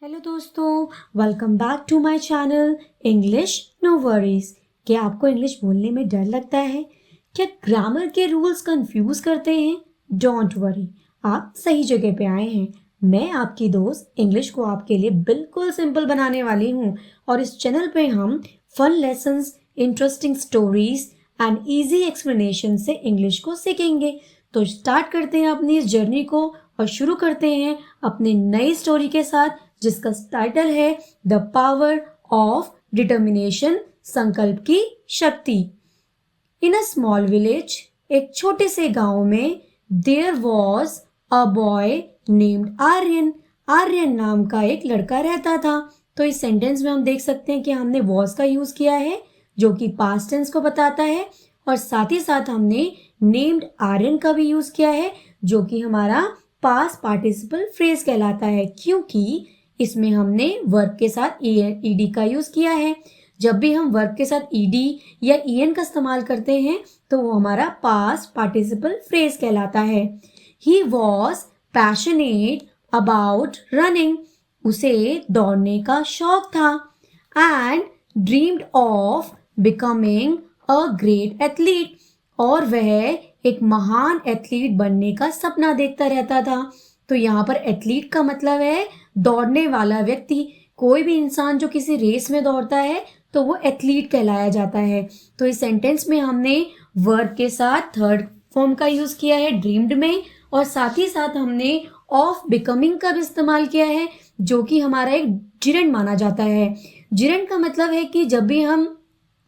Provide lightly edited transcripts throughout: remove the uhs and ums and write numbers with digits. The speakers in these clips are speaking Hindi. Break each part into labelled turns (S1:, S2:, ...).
S1: हेलो दोस्तों, welcome back to my channel English no worries. क्या आपको इंग्लिश बोलने में डर लगता है? क्या ग्रामर के रूल्स कंफ्यूज करते हैं? डोंट वरी, आप सही जगह पे आए हैं। मैं आपकी दोस्त इंग्लिश को आपके लिए बिल्कुल सिंपल बनाने वाली हूँ और इस चैनल पे हम fun lessons, interesting stories and easy explanation से इंग्लिश को सीखेंगे। तो स्टार्ट करते हैं अपनी इस जर्नी को और शुरू करते हैं अपनी नई स्टोरी के साथ, जिसका टाइटल है द पावर ऑफ डिटर्मिनेशन, संकल्प की शक्ति। इन अ स्मॉल विलेज, एक छोटे से गांव में, there was a boy named Aryan. Aryan नाम का एक लड़का रहता था। तो इस सेंटेंस में हम देख सकते हैं कि हमने वॉज का यूज किया है जो कि पास्ट टेंस को बताता है, और साथ ही साथ हमने नेम्ड आर्यन का भी यूज किया है जो कि हमारा पास्ट पार्टिसिपल फ्रेज कहलाता है, क्योंकि इसमें हमने वर्ब के साथ ईडी का यूज किया है। जब भी हम वर्ब के साथ ईडी या ईएन का इस्तेमाल करते हैं तो वो हमारा पास्ट पार्टिसिपल फ्रेज कहलाता है। He was passionate about running, उसे दौड़ने का शौक था। And dreamed of becoming a great athlete, और वह एक महान एथलीट बनने का सपना देखता रहता था। तो यहाँ पर एथलीट का मतलब है दौड़ने वाला व्यक्ति। कोई भी इंसान जो किसी रेस में दौड़ता है तो वो एथलीट कहलाया जाता है। तो इस सेंटेंस में हमने वर्ब के साथ थर्ड फॉर्म का यूज किया है ड्रीम्ड में, और साथ ही साथ हमने ऑफ बिकमिंग का भी इस्तेमाल किया है जो कि हमारा एक जिरेंड माना जाता है। जिरेंड का मतलब है कि जब भी हम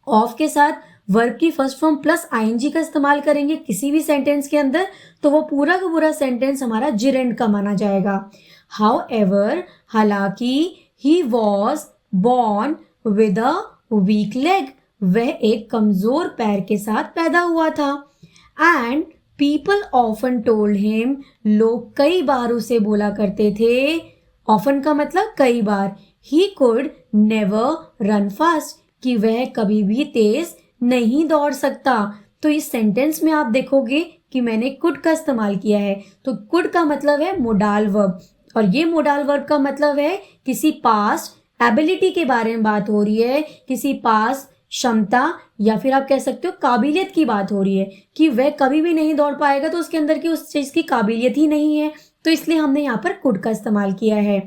S1: ऑफ के साथ वर्ब की फर्स्ट फॉर्म प्लस आईएनजी का इस्तेमाल करेंगे किसी भी सेंटेंस के अंदर, तो वो पूरा का पूरा सेंटेंस हमारा जिरेंड का माना जाएगा। हाउएवर, हालांकि, he was born with a weak leg, वह एक कमजोर पैर के साथ पैदा हुआ था। And people often told him, लोग कई बार उसे बोला करते थे, ऑफन का मतलब कई बार, he could never run fast, कि वह कभी भी तेज नहीं दौड़ सकता। तो इस सेंटेंस में आप देखोगे कि मैंने कुड का इस्तेमाल किया है। तो कुड का मतलब है मोडाल वर्ब, और ये मोडाल वर्ब का मतलब है किसी पास्ट एबिलिटी के बारे में बात हो रही है, किसी पास्ट क्षमता या फिर आप कह सकते हो काबिलियत की बात हो रही है कि वह कभी भी नहीं दौड़ पाएगा, तो उसके अंदर की उस चीज की काबिलियत ही नहीं है। तो इसलिए हमने यहाँ पर कुड का इस्तेमाल किया है।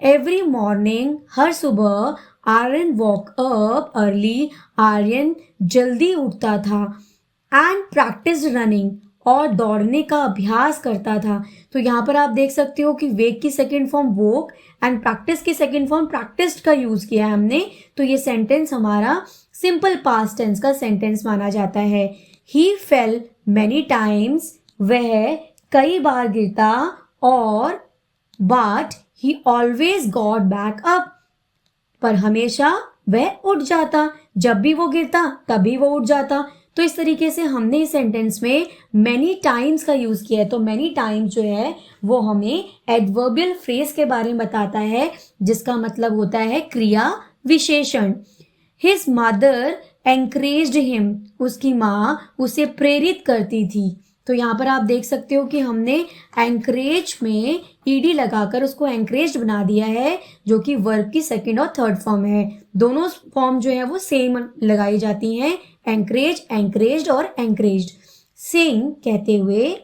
S1: एवरी मॉर्निंग, हर सुबह, Aryan woke up early, Aryan जल्दी उठता था। एंड प्रैक्टिस रनिंग, और दौड़ने का अभ्यास करता था। तो यहाँ पर आप देख सकते हो कि वेक की second form woke and practice की सेकेंड फॉर्म प्रैक्टिस्ड का यूज किया है हमने। तो ये सेंटेंस हमारा सिंपल पास्ट टेंस का सेंटेंस माना जाता है। ही फेल मैनी टाइम्स, वह कई बार गिरता, और but he always got back up, पर हमेशा वह उठ जाता। जब भी वो गिरता तभी वो उठ जाता। तो इस तरीके से हमने इस सेंटेंस में मैनी टाइम्स का यूज किया है। तो मैनी टाइम्स जो है वो हमें एडवर्बियल फ्रेज के बारे में बताता है, जिसका मतलब होता है क्रिया विशेषण। हिज मदर एंकरेज्ड हिम, उसकी माँ उसे प्रेरित करती थी। तो यहाँ पर आप देख सकते हो कि हमने एंकरेज में ईडी लगाकर उसको एंकरेज बना दिया है, जो कि वर्ब की सेकंड और थर्ड फॉर्म है। दोनों फॉर्म जो है वो सेम लगाई जाती हैं, एंकरेज, एंकरेज्ड और एंकरेज्ड। सिंग कहते हुए,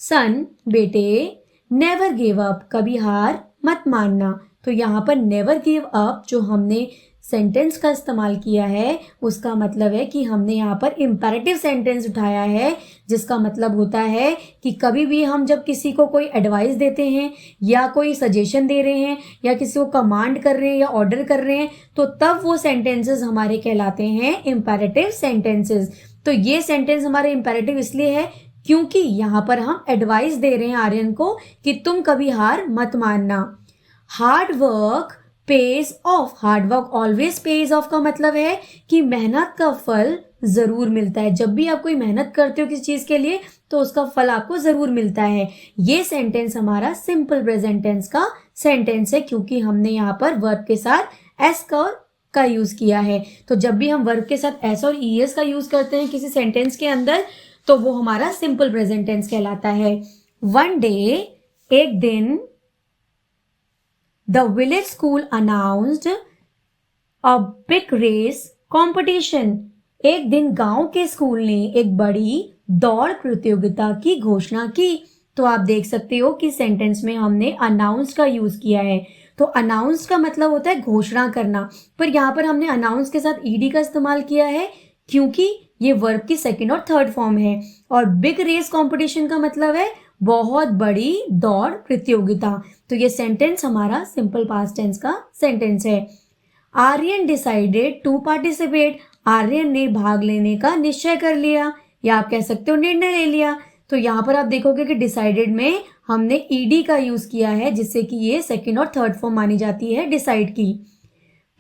S1: सन बेटे, नेवर गिव अप, कभी हार मत मानना। तो यहाँ पर नेवर गिव अप जो हमने सेंटेंस का इस्तेमाल किया है उसका मतलब है कि हमने यहाँ पर इम्पेरेटिव सेंटेंस उठाया है, जिसका मतलब होता है कि कभी भी हम जब किसी को कोई एडवाइस देते हैं या कोई सजेशन दे रहे हैं या किसी को कमांड कर रहे हैं या ऑर्डर कर रहे हैं, तो तब वो सेंटेंसेस हमारे कहलाते हैं इम्पेरेटिव सेंटेंसेस। तो ये सेंटेंस हमारे इम्पेरेटिव इसलिए है क्योंकि यहाँ पर हम एडवाइस दे रहे हैं आर्यन को कि तुम कभी हार मत मानना। Hard work page of, hard work always page of का मतलब है कि मेहनत का फल जरूर मिलता है। जब भी आप कोई मेहनत करते हो किसी चीज के लिए तो उसका फल आपको जरूर मिलता है। ये सेंटेंस हमारा सिंपल प्रेजेंट टेंस का सेंटेंस है, क्योंकि हमने यहाँ पर वर्ब के साथ एस का यूज किया है। तो जब भी हम वर्ब के साथ एस और ईएस का यूज करते हैं किसी सेंटेंस के अंदर तो वो हमारा सिंपल प्रेजेंट टेंस कहलाता है। वन डे, एक दिन, the village school announced a big race competition. एक दिन गांव के स्कूल ने एक बड़ी दौड़ प्रतियोगिता की घोषणा की। तो आप देख सकते हो कि सेंटेंस में हमने अनाउंस का यूज किया है। तो अनाउंस का मतलब होता है घोषणा करना, पर यहाँ पर हमने अनाउंस के साथ ईडी का इस्तेमाल किया है क्योंकि ये वर्ब की सेकंड और थर्ड फॉर्म है। और बिग रेस कंपटीशन का मतलब है बहुत बड़ी दौड़ प्रतियोगिता। तो ये सेंटेंस हमारा सिंपल पास्ट टेंस का सेंटेंस है। Aryan decided to participate. Aryan ने भाग लेने का निश्चय कर लिया, या आप कह सकते हो निर्णय ले लिया। तो यहाँ पर आप देखोगे कि डिसाइडेड में हमने ईडी का यूज किया है, जिससे कि ये सेकंड और थर्ड फॉर्म मानी जाती है डिसाइड की।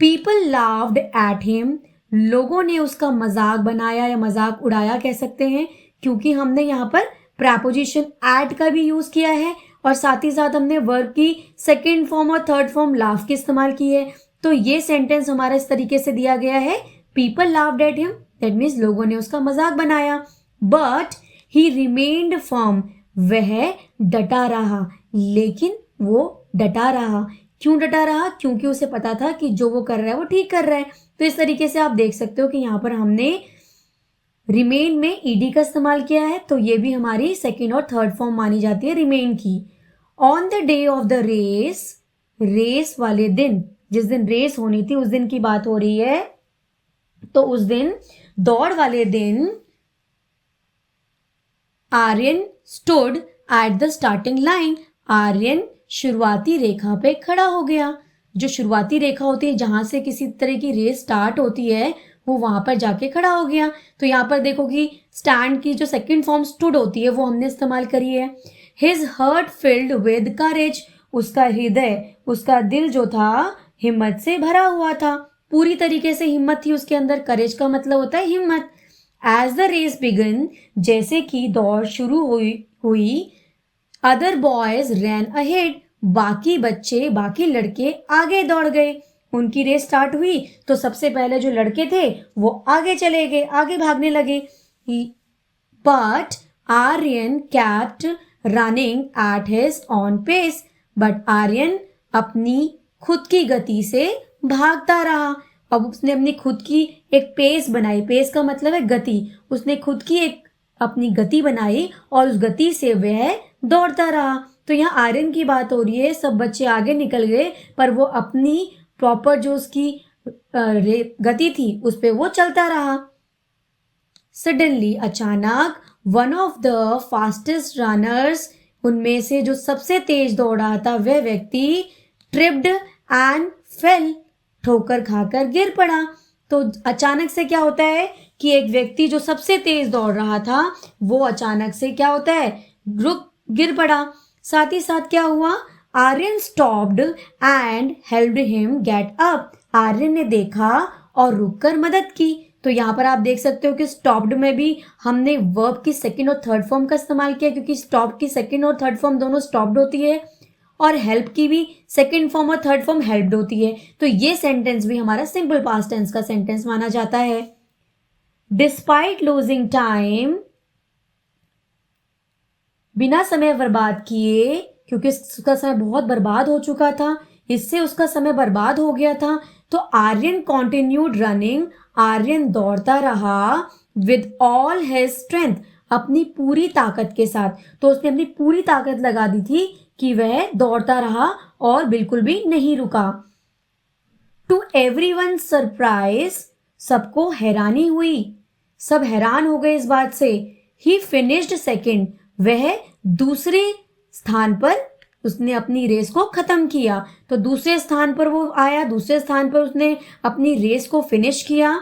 S1: People लाव्ड at him. लोगों ने उसका मजाक बनाया या मजाक उड़ाया कह सकते हैं, क्योंकि हमने यहाँ पर प्रेपोजिशन एट का भी यूज किया है और साथ ही साथ हमने वर्ब की सेकंड फॉर्म और थर्ड फॉर्म लाफ की इस्तेमाल की है। तो ये सेंटेंस हमारा इस तरीके से दिया गया है, people लाव्ड at him, that means लोगों ने उसका मजाक बनाया। But he remained firm. वह डटा रहा, लेकिन वो डटा रहा। क्यों डटा रहा? क्योंकि उसे पता था कि जो वो कर रहा है वो ठीक कर रहा है। तो इस तरीके से आप देख सकते हो कि यहाँ पर हमने रिमेन में ईडी का इस्तेमाल किया है, तो ये भी हमारी सेकेंड और थर्ड फॉर्म मानी जाती है रिमेन की। On the day of the race, race वाले दिन, जिस दिन रेस होनी थी उस दिन की बात हो रही है। तो उस दिन, दौड़ वाले दिन, Aryan stood at the starting line. Aryan शुरुआती रेखा पे खड़ा हो गया। जो शुरुआती रेखा होती है जहां से किसी तरह की रेस स्टार्ट होती है, वो वहां पर जाके खड़ा हो गया। तो यहाँ पर देखो कि स्टैंड की जो सेकंड फॉर्म स्टूड होती है वो हमने इस्तेमाल करी है। His heart filled with courage. उसका हृदय, उसका दिल जो था हिम्मत से भरा हुआ था। पूरी तरीके से हिम्मत थी उसके अंदर। करेज का मतलब होता है हिम्मत। एज द रेस बिगन, जैसे कि दौड़ शुरू हुई अदर बॉयज रैन अहेड। बाकी बच्चे, बाकी लड़के आगे दौड़ गए। उनकी रेस स्टार्ट हुई तो सबसे पहले जो लड़के थे वो आगे चले गए, आगे भागने लगे। But Aryan kept running at his own pace. But Aryan अपनी खुद की गति से भागता रहा। अब उसने अपनी खुद की एक पेस बनाई। पेस का मतलब है गति। उसने खुद की एक अपनी गति बनाई और उस गति से वह दौड़ता रहा। तो यहाँ आर्यन की बात हो रही है। सब बच्चे आगे निकल गए, पर वो अपनी प्रॉपर जो उसकी गति थी उस पे वो चलता रहा। सडनली, अचानक, one of the fastest runners, उनमें से जो सबसे तेज दौड़ रहा था वह व्यक्ति, ट्रिप्ड एंड फेल, ठोकर खाकर गिर पड़ा। तो अचानक से क्या होता है कि एक व्यक्ति जो सबसे तेज दौड़ रहा था वो अचानक से क्या होता है, गिर पड़ा। साथ ही साथ क्या हुआ, Aryan stopped and helped him get up. Aryan ने देखा और रुककर मदद की। तो यहाँ पर आप देख सकते हो कि स्टॉप्ड में भी हमने वर्ब की सेकंड और थर्ड फॉर्म का इस्तेमाल किया, क्योंकि स्टॉप की सेकंड और थर्ड फॉर्म दोनों स्टॉप्ड होती है, और हेल्प की भी सेकंड फॉर्म और थर्ड फॉर्म हेल्प्ड होती है। तो ये सेंटेंस भी हमारा सिंपल पास्ट टेंस का सेंटेंस माना जाता है। डिस्पाइट लूजिंग टाइम, बिना समय बर्बाद किए, क्योंकि उसका समय बहुत बर्बाद हो चुका था, इससे उसका समय बर्बाद हो गया था। तो आर्यन कॉन्टिन्यूड रनिंग, आर्यन दौड़ता रहा विद ऑल हिज स्ट्रेंथ, अपनी पूरी ताकत के साथ। तो उसने अपनी पूरी ताकत लगा दी थी कि वह दौड़ता रहा और बिल्कुल भी नहीं रुका। टू एवरीवन सरप्राइज, सबको हैरानी हुई, सब हैरान हो गए इस बात से। ही फिनिश्ड सेकेंड, वह दूसरे स्थान पर, उसने अपनी रेस को खत्म किया। तो दूसरे स्थान पर वो आया, दूसरे स्थान पर उसने अपनी रेस को फिनिश किया।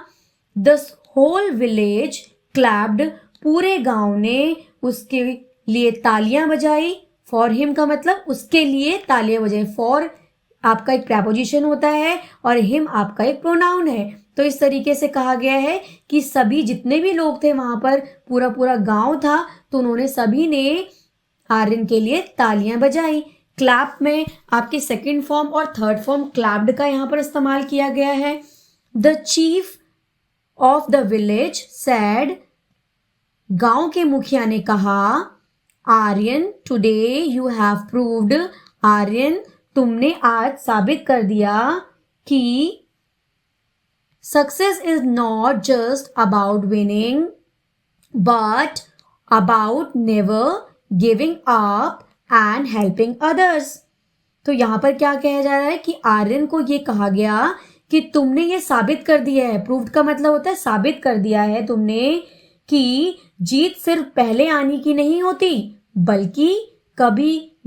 S1: द होल विलेज क्लैप्ड, पूरे गांव ने उसके लिए तालियां बजाई। फॉर हिम का मतलब उसके लिए तालियां बजाई। फॉर आपका एक प्रेपोजिशन होता है और हिम आपका एक प्रोनाउन है। तो इस तरीके से कहा गया है कि सभी जितने भी लोग थे वहां पर, पूरा पूरा गांव था, तो उन्होंने सभी ने आर्यन के लिए तालियां बजाई। क्लैप में आपके सेकंड फॉर्म और थर्ड फॉर्म क्लैप्ड का यहाँ पर इस्तेमाल किया गया है। The chief of the village said, गांव के मुखिया ने कहा, Aryan today you have proved, Aryan तुमने आज साबित कर दिया कि success is not just about winning but about never giving up and helping others. तो यहां पर क्या कहा जा रहा है कि आर्यन को ये कहा गया कि तुमने ये साबित कर दिया है, प्रूव्ड का मतलब होता है साबित कर दिया है तुमने कि जीत सिर्फ पहले आने की नहीं होती बल्कि कभी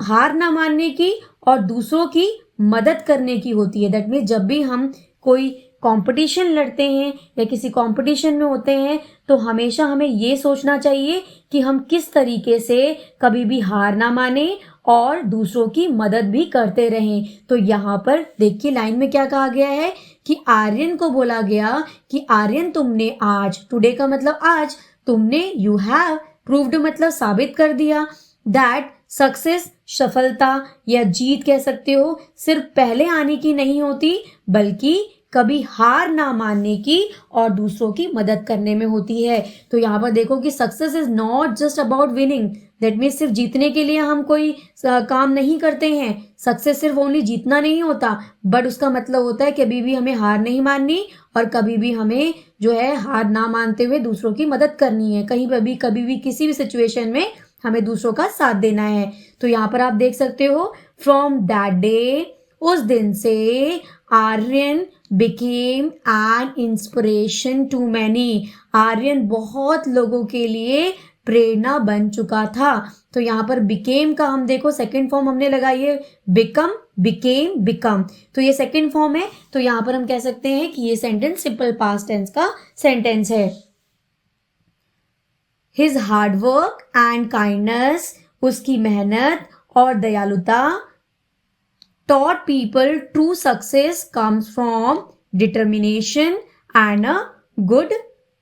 S1: हार ना मानने की और दूसरों की मदद करने की होती है। दैट मीन्स जब भी हम कोई कंपटीशन लड़ते हैं या किसी कंपटीशन में होते हैं तो हमेशा हमें ये सोचना चाहिए कि हम किस तरीके से कभी भी हार ना माने और दूसरों की मदद भी करते रहें। तो यहाँ पर देखिए लाइन में क्या कहा गया है कि आर्यन को बोला गया कि आर्यन तुमने आज, टुडे का मतलब आज, तुमने यू हैव प्रूव्ड मतलब साबित कर दिया दैट सक्सेस, सफलता या जीत कह सकते हो, सिर्फ पहले आने की नहीं होती बल्कि कभी हार ना मानने की और दूसरों की मदद करने में होती है। तो यहाँ पर देखो कि success is not just about winning, that means सिर्फ जीतने के लिए हम कोई काम नहीं करते हैं। सक्सेस सिर्फ ओनली जीतना नहीं होता बट उसका मतलब होता है कि कभी भी हमें हार नहीं माननी और कभी भी हमें जो है हार ना मानते हुए दूसरों की मदद करनी है। कहीं पर भी कभी भी किसी भी सिचुएशन में हमें दूसरों का साथ देना है। तो यहाँ पर आप देख सकते हो फ्रॉम दैट डे, उस दिन से Aryan became an inspiration to many. Aryan बहुत लोगों के लिए प्रेरणा बन चुका था। तो यहाँ पर बिकेम का हम देखो सेकंड फॉर्म हमने लगाई है बिकम, बिकेम, बिकम। तो ये सेकंड फॉर्म है। तो यहाँ पर हम कह सकते हैं कि ये सेंटेंस सिंपल पास्ट टेंस का सेंटेंस है। His hard work and kindness, उसकी मेहनत और दयालुता, taught people true success comes from determination and a good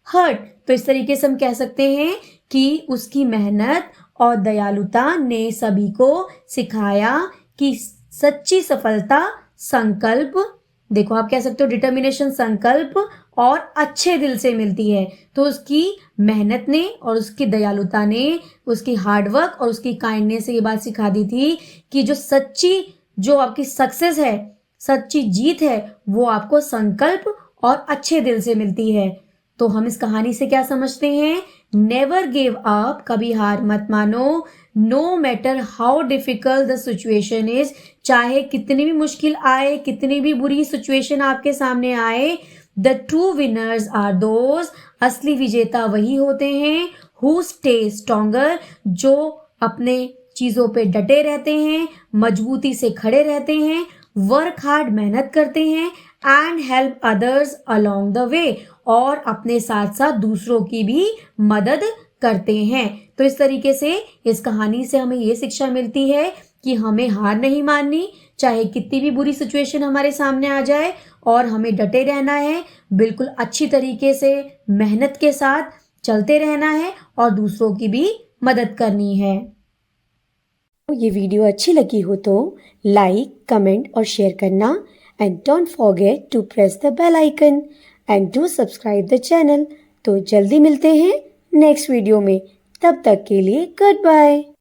S1: heart। तो इस तरीके से हम कह सकते हैं कि उसकी मेहनत और दयालुता ने सभी को सिखाया कि सच्ची सफलता संकल्प, देखो आप कह सकते हो डिटर्मिनेशन संकल्प और अच्छे दिल से मिलती है। तो उसकी मेहनत ने और उसकी दयालुता ने, उसकी हार्डवर्क और उसकी काइंडनेस से ये बात सिखा दी थी कि जो आपकी सक्सेस है, सच्ची जीत है, वो आपको संकल्प और अच्छे दिल से मिलती है। तो हम इस कहानी से क्या समझते हैं? नेवर गिव अप, कभी हार मत मानो। No matter how difficult the situation is, चाहे कितनी भी मुश्किल आए, कितनी भी बुरी सिचुएशन आपके सामने आए, the true winners are those, असली विजेता वही होते हैं, हु स्टे स्ट्रॉन्गर, जो अपने चीजों पे डटे रहते हैं, मजबूती से खड़े रहते हैं, वर्क हार्ड मेहनत करते हैं, and help others along the way, और अपने साथ साथ दूसरों की भी मदद करते हैं। तो इस तरीके से इस कहानी से हमें ये शिक्षा मिलती है कि हमें हार नहीं माननी, चाहे कितनी भी बुरी सिचुएशन हमारे सामने आ जाए, और हमें डटे रहना है, बिल्कुल अच्छी तरीके से मेहनत के साथ चलते रहना है और दूसरों की भी मदद करनी है। ये वीडियो अच्छी लगी हो तो लाइक, कमेंट और शेयर करना, and don't forget to press the bell icon and do subscribe the channel. तो जल्दी मिलते हैं नेक्स्ट वीडियो में, तब तक के लिए गुड बाय।